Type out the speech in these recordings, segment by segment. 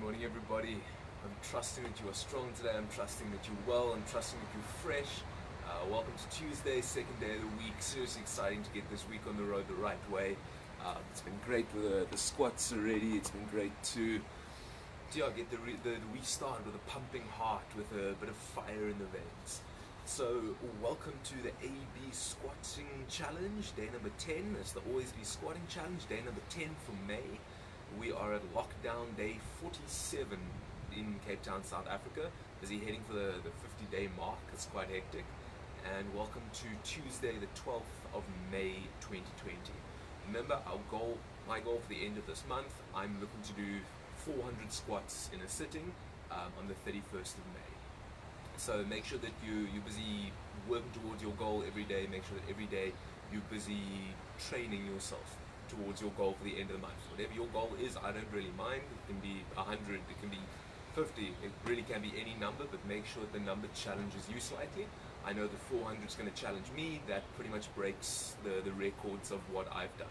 Good morning, everybody. I'm trusting that you are strong today. I'm trusting that you're well. I'm trusting that you're fresh. Welcome to Tuesday, second day of the week. Seriously exciting to get this week on the road the right way. It's been great with the squats already. It's been great to get the week started with a pumping heart, with a bit of fire in the veins. So, welcome to the AB Squatting Challenge, day number 10. It's the Always Be Squatting Challenge, day number 10 for May. We are at lockdown day 47 in Cape Town, South Africa. Busy heading for the 50-day mark. It's quite hectic. And welcome to Tuesday, the 12th of May 2020. Remember, my goal for the end of this month, I'm looking to do 400 squats in a sitting on the 31st of May. So make sure that you're busy working towards your goal every day. Make sure that every day you're busy training yourself towards your goal for the end of the month. Whatever your goal is, I don't really mind. It can be 100, it can be 50, it really can be any number, but make sure that the number challenges you slightly. I know the 400 is going to challenge me. That pretty much breaks the records of what I've done.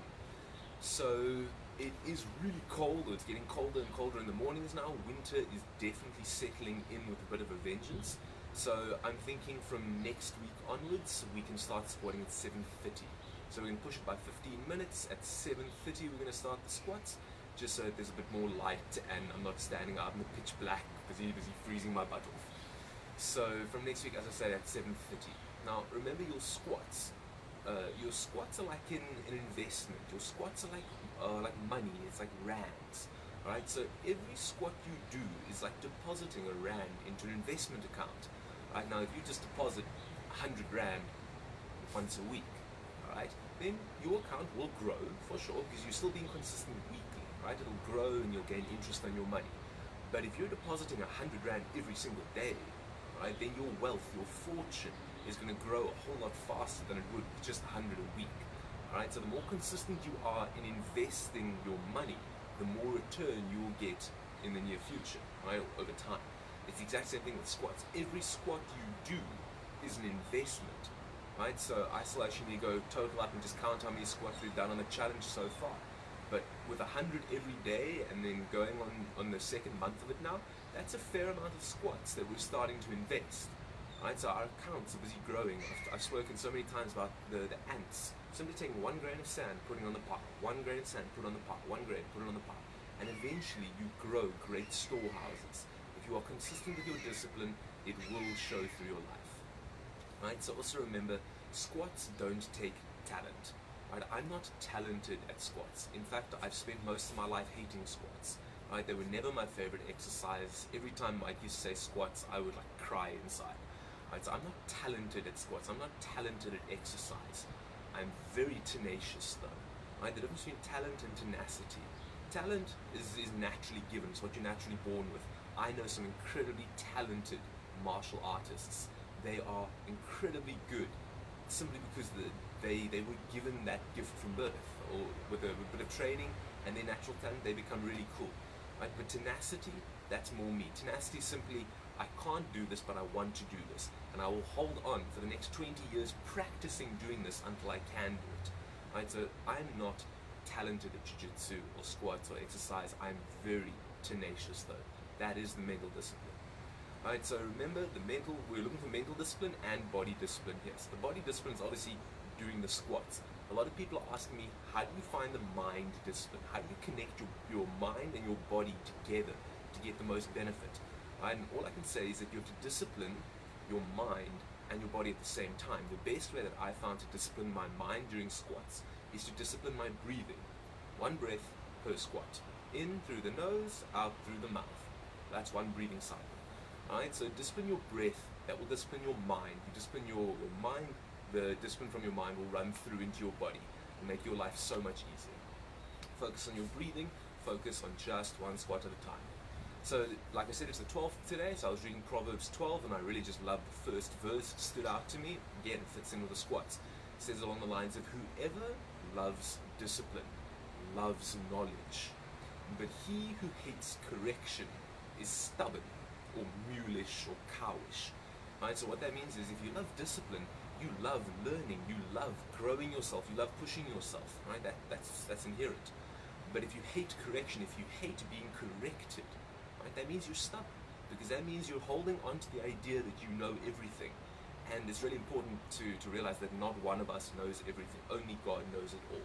So it is really cold. It's getting colder and colder in the mornings now. Winter is definitely settling in with a bit of a vengeance. So I'm thinking from next week onwards, we can start squatting at 7:30. So we're going to push it by 15 minutes. At 7:30 we're going to start the squats, just so that there's a bit more light and I'm not standing out in the pitch black, busy freezing my butt off. So from next week, as I said, at 7:30. Now remember, your squats are like an investment. Your squats are like money. It's like rands. Right? So every squat you do is like depositing a rand into an investment account. Right? Now if you just deposit 100 rand once a week, right, then your account will grow for sure, because you're still being consistent weekly, right? It'll grow and you'll gain interest on your money. But if you're depositing 100 rand every single day, right, then your wealth, your fortune is going to grow a whole lot faster than it would with just 100 a week. Right? So the more consistent you are in investing your money, the more return you will get in the near future, right, over time. It's the exact same thing with squats. Every squat you do is an investment. Right, so I still actually need to go total up and just count how many squats we've done on the challenge so far. But with 100 every day and then going on the second month of it now, that's a fair amount of squats that we're starting to invest. Right, so our accounts are busy growing. I've spoken so many times about the ants. Simply taking 1 grain of sand, putting on the pot, 1 grain of sand, put on the pot, 1 grain, put it on the pot. And eventually you grow great storehouses. If you are consistent with your discipline, it will show through your life. Right, so also remember, squats don't take talent. Right, I'm not talented at squats. In fact, I've spent most of my life hating squats. Right, they were never my favorite exercise. Every time Mike used to say squats, I would like cry inside. Right, so I'm not talented at squats. I'm not talented at exercise. I'm very tenacious though. Right, the difference between talent and tenacity. Talent is naturally given. It's what you're naturally born with. I know some incredibly talented martial artists. They are incredibly good simply because they were given that gift from birth, or with a bit of training and their natural talent, they become really cool. Right? But tenacity, that's more me. Tenacity is simply, I can't do this, but I want to do this. And I will hold on for the next 20 years practicing doing this until I can do it. Right? So I'm not talented at jiu-jitsu or squats or exercise. I'm very tenacious though. That is the mental discipline. Alright, so remember, we're looking for mental discipline and body discipline here. So the body discipline is obviously doing the squats. A lot of people are asking me, how do you find the mind discipline? How do you connect your mind and your body together to get the most benefit? And all I can say is that you have to discipline your mind and your body at the same time. The best way that I found to discipline my mind during squats is to discipline my breathing. 1 breath per squat. In through the nose, out through the mouth. That's 1 breathing cycle. Alright, so discipline your breath, that will discipline your mind. You discipline your mind, the discipline from your mind will run through into your body and make your life so much easier. Focus on your breathing, focus on just 1 squat at a time. So, like I said, it's the 12th today, so I was reading Proverbs 12 and I really just loved the first verse. It stood out to me. Again, it fits in with the squats. It says along the lines of, whoever loves discipline loves knowledge, but he who hates correction is stubborn, or mulish, or cowish. Right? So what that means is, if you love discipline, you love learning, you love growing yourself, you love pushing yourself. Right? That's inherent. But if you hate correction, if you hate being corrected, Right? That means you're stubborn, because that means you're holding on to the idea that you know everything. And it's really important to realize that not one of us knows everything. Only God knows it all.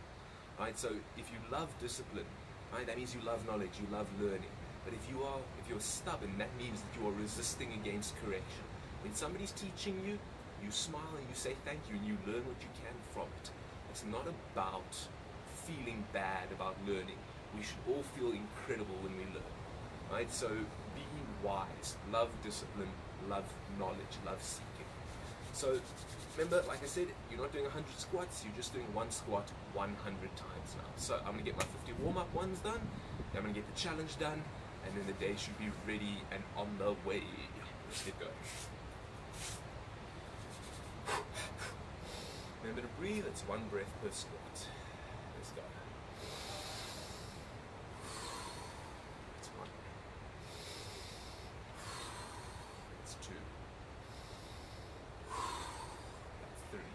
Right? So if you love discipline, right, that means you love knowledge, you love learning. But if you're stubborn, that means that you are resisting against correction. When somebody's teaching you, you smile and you say thank you and you learn what you can from it. It's not about feeling bad about learning. We should all feel incredible when we learn. Right? So be wise, love discipline, love knowledge, love seeking. So remember, like I said, you're not doing 100 squats, you're just doing one squat 100 times now. So I'm going to get my 50 warm-up ones done, then I'm going to get the challenge done, and then the day should be ready and on the way. Let's get going. Remember to breathe, it's one breath per squat. Let's go. It's one. It's two. That's three.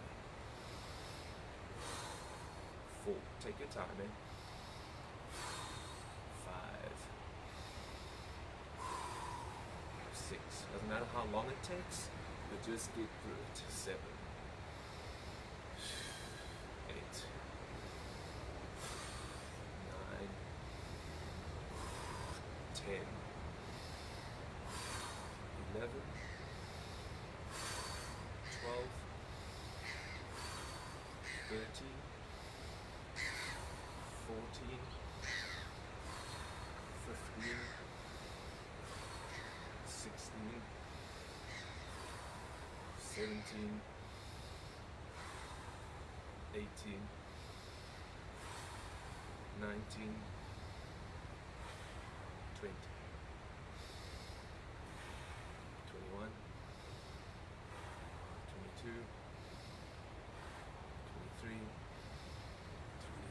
Four. Take your time, eh? Five. Six. Doesn't matter how long it takes, but just get through it. Seven. 8, 9, 10, 11, 12, 13, 14, 15, 16, 17, 18, 19, 20, 21, 22, 23,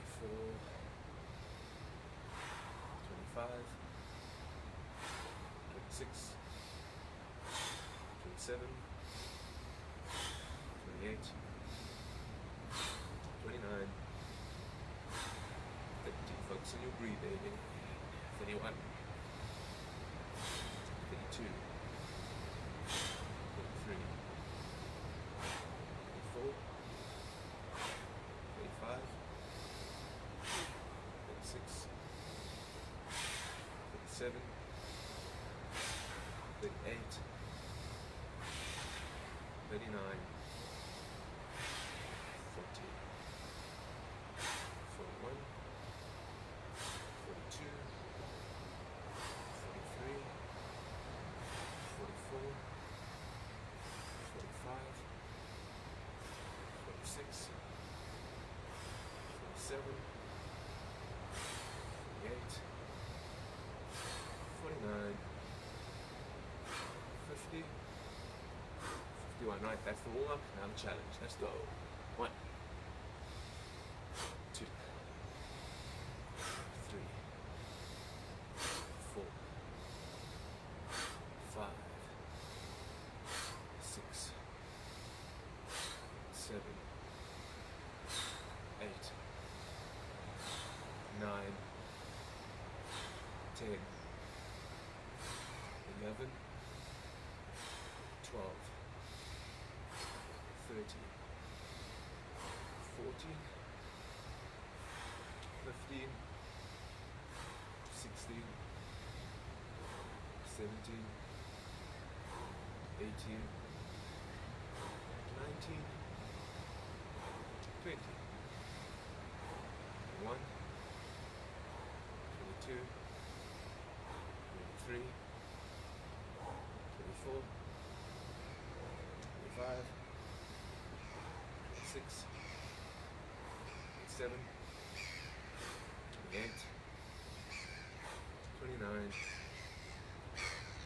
24, 25, 26, 27, 28, 29, 30, focus on your breathing, 31, 32, 33, 34, 35, 36, 37, 38, 39, 40, 41, 42, 43, 44, 45, 46, 47, 48, 49, 50, 51. Right, that's the warm-up. Now the challenge. Let's go. 1, 2, 3, 4, 5, 6, 7, 8, 9, 10, 11, 12, 13, 14, 15, 16, 17, 18, 19, 20, 21, 22, 23, 24, 25, 26, 27, 28, 29,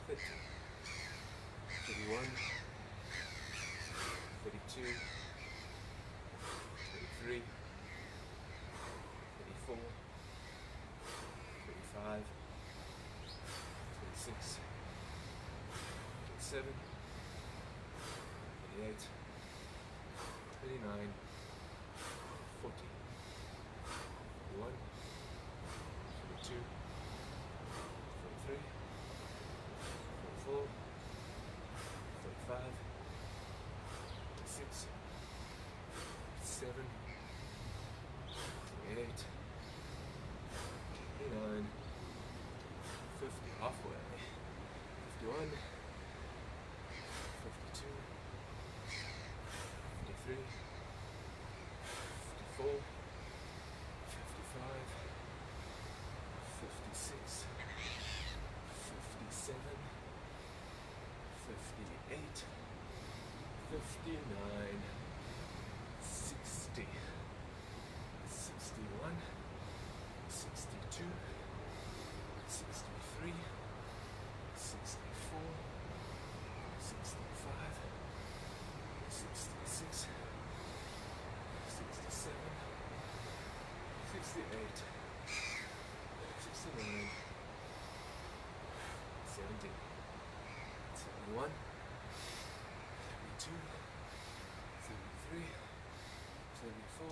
30, 31, 32, 33, 34, 35, 36, 37, 38, 39, 40, 41, 42, 43, 69, 70, 71, 72, 73, 74,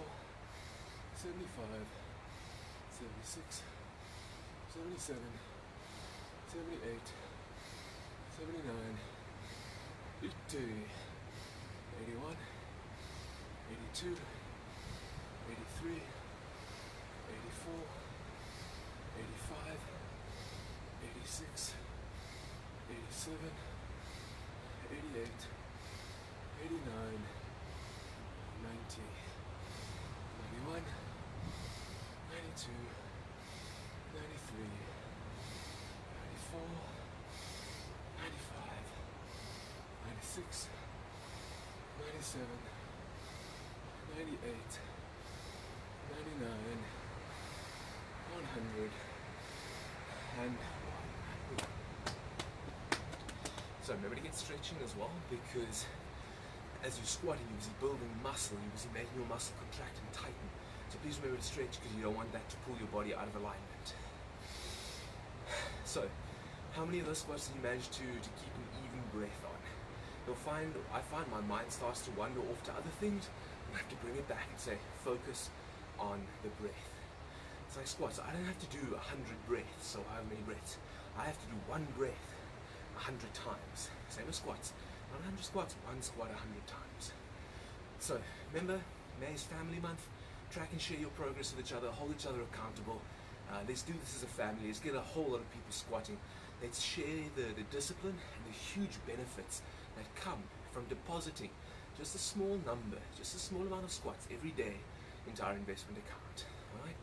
75, 76, 77, 78, 79, 80, 81, 82, 83, 84, 85, 86, 87, 88, 89, 90, 91, 92, 93, 94, 95, 96, 97, 98, 99, 100, and 1. So remember to get stretching as well, because as you're squatting, you're busy building muscle, you're busy making your muscle contract and tighten. So please remember to stretch, because you don't want that to pull your body out of alignment. So, how many of those squats did you manage to keep an even breath on? I find my mind starts to wander off to other things, and I have to bring it back and say, focus on the breath. It's like squats. I don't have to do 100 breaths, so how many breaths? I have to do one breath 100 times. Same as squats. Not 100 squats, one squat 100 times. So, remember, May is Family Month. Track and share your progress with each other, hold each other accountable. Let's do this as a family. Let's get a whole lot of people squatting. Let's share the discipline and the huge benefits that come from depositing just a small number, just a small amount of squats every day into our investment account. Alright?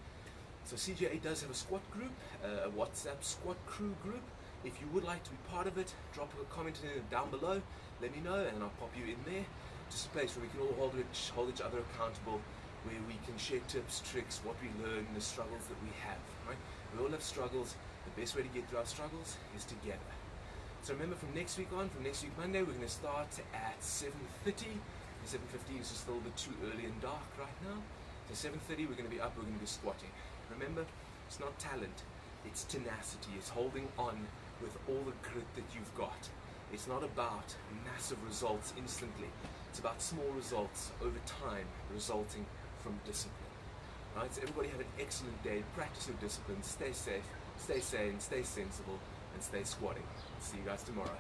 So CJA does have a squat group, a WhatsApp squat crew group. If you would like to be part of it, drop a comment down below, let me know, and I'll pop you in there. Just a place where we can all hold each other accountable, where we can share tips, tricks, what we learn, the struggles that we have. Right? We all have struggles. The best way to get through our struggles is together. So remember, from next week Monday, we're going to start at 7:30. 7:15 is just a little bit too early and dark right now. So 7:30 we're going to be up, we're going to be squatting. Remember, it's not talent, it's tenacity. It's holding on with all the grit that you've got. It's not about massive results instantly. It's about small results over time, resulting from discipline. Right? So everybody have an excellent day. Practice your discipline. Stay safe, stay sane, stay sensible, and stay squatting. See you guys tomorrow.